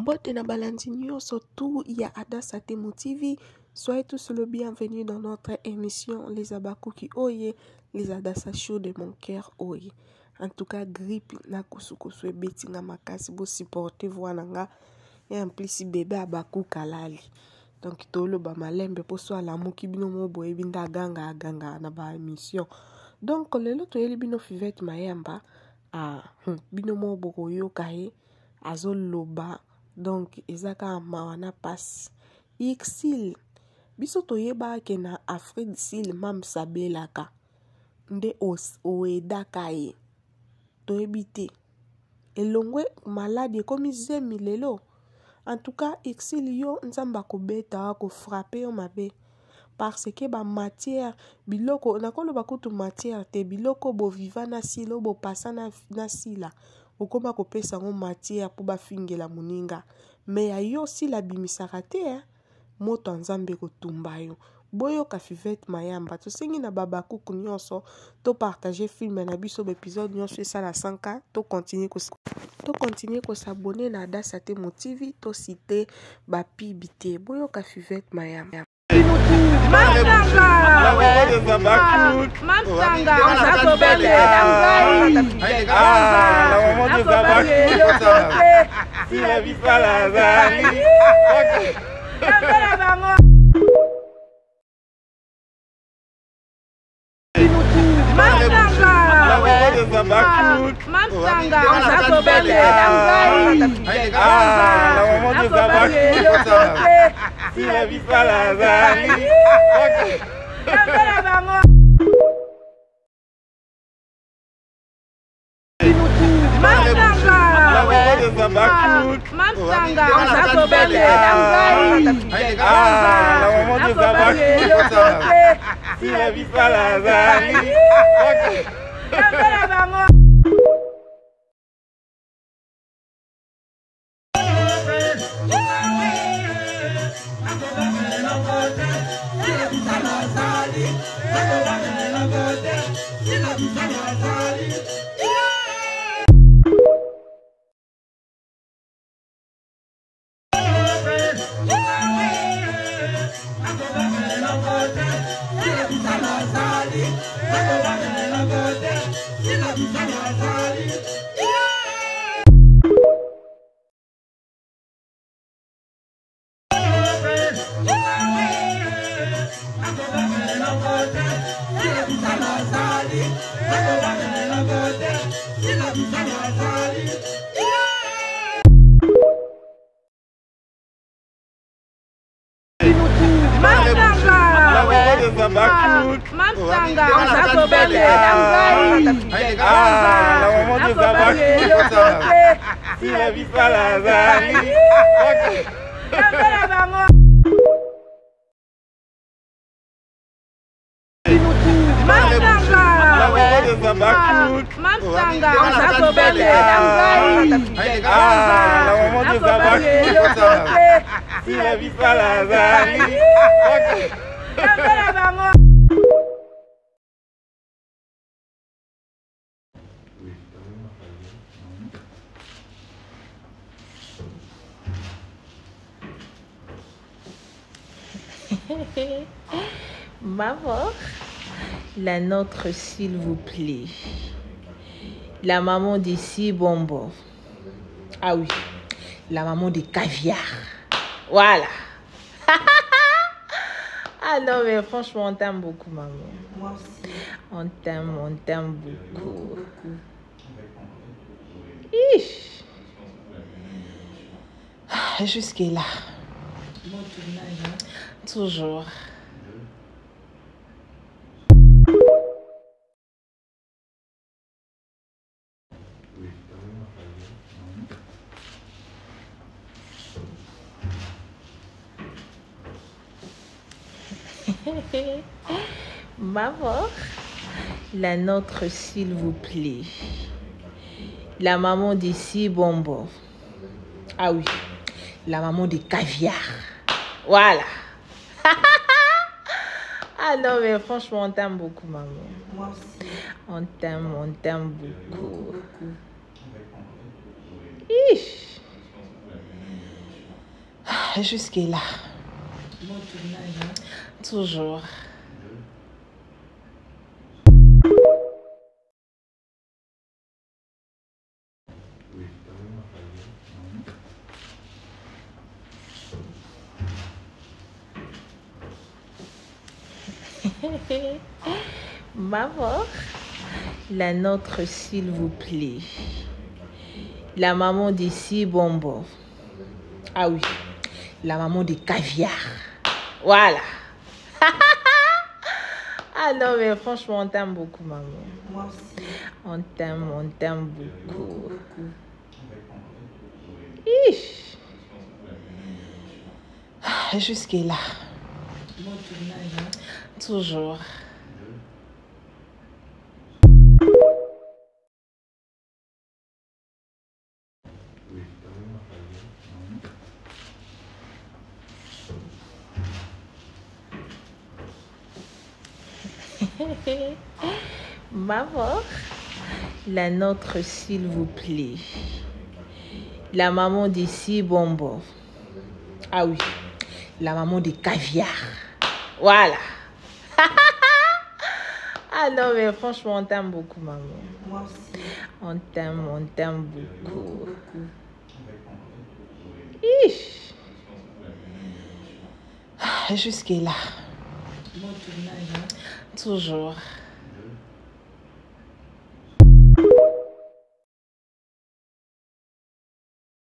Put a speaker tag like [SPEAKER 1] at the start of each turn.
[SPEAKER 1] Mbote na balandinio surtout il y a Ada Satemo TV. Soyez tous le bienvenus dans notre émission Les Abakuki Oye, les Adassa Show de mon cœur Oye. En tout cas, grippe na kusukusu ebeti nga makasi bo supporter voananga et en plus bébé Abaku kalali. Donc tolo ba malembe po so ala moki bino mo boye binda ganga na ba émission. Donc lelo to yeli bino Fivette Mayamba bino mo boko yo kaye azoloba. Donc ezaka mawana passe Ixil biso toyeba ke na Afrique du Sud mam sabelaka nde oedaka ye toyebite elongwe malade komi zemi lelo. En tout cas Ixil yo nzamba kobeta ko frapper yo mabe parce que ba matière biloko nakolo bakutu matière te biloko bo viva na silo bo passa na sila okoma kopesa ngo matière pour ba fingela muninga mais ya yo si la bimisaka te moto nzambe kotumba yo boyo ka Fivette Mayamba to sengi na babakuku nyonso to partager film na biso épisode nyonso esala 100k to continuer ko s'abonner na Ada Satemo TV to citer ba pibité boyo ka Fivette Mayamba.
[SPEAKER 2] Maman, la nôtre s'il vous plaît. La maman d'ici bonbon. Ah oui, la maman de caviar. Voilà. Ah non, mais franchement, on t'aime beaucoup, maman.
[SPEAKER 3] Moi aussi.
[SPEAKER 2] On t'aime beaucoup. Jusque-là.
[SPEAKER 3] Bon tournage, hein?
[SPEAKER 2] Toujours. Maman, la nôtre s'il vous plaît. La maman d'ici bonbon. Ah oui, la maman de caviar. Voilà. Ah non, mais franchement, on t'aime beaucoup, maman.
[SPEAKER 3] Moi aussi.
[SPEAKER 2] On t'aime beaucoup. Jusque-là.
[SPEAKER 3] Bon tournage, hein?
[SPEAKER 2] Toujours. Maman, la nôtre, s'il vous plaît. La maman d'ici, bonbon. Ah oui, la maman de caviar. Voilà. Ah non, mais franchement, on t'aime beaucoup, maman.
[SPEAKER 3] Moi aussi.
[SPEAKER 2] On t'aime beaucoup.
[SPEAKER 3] Beaucoup.
[SPEAKER 2] Ish. Jusque-là.
[SPEAKER 3] Bon tournage, hein?
[SPEAKER 2] Toujours. Maman, la nôtre, s'il vous plaît. La maman d'ici, bonbon. Ah oui, la maman de caviar. Voilà. Ah non, mais franchement, on t'aime beaucoup, maman.
[SPEAKER 3] Moi aussi.
[SPEAKER 2] On t'aime beaucoup.
[SPEAKER 3] Beaucoup.
[SPEAKER 2] Ish. Jusque-là.
[SPEAKER 3] Bon tournage, hein?
[SPEAKER 2] Toujours.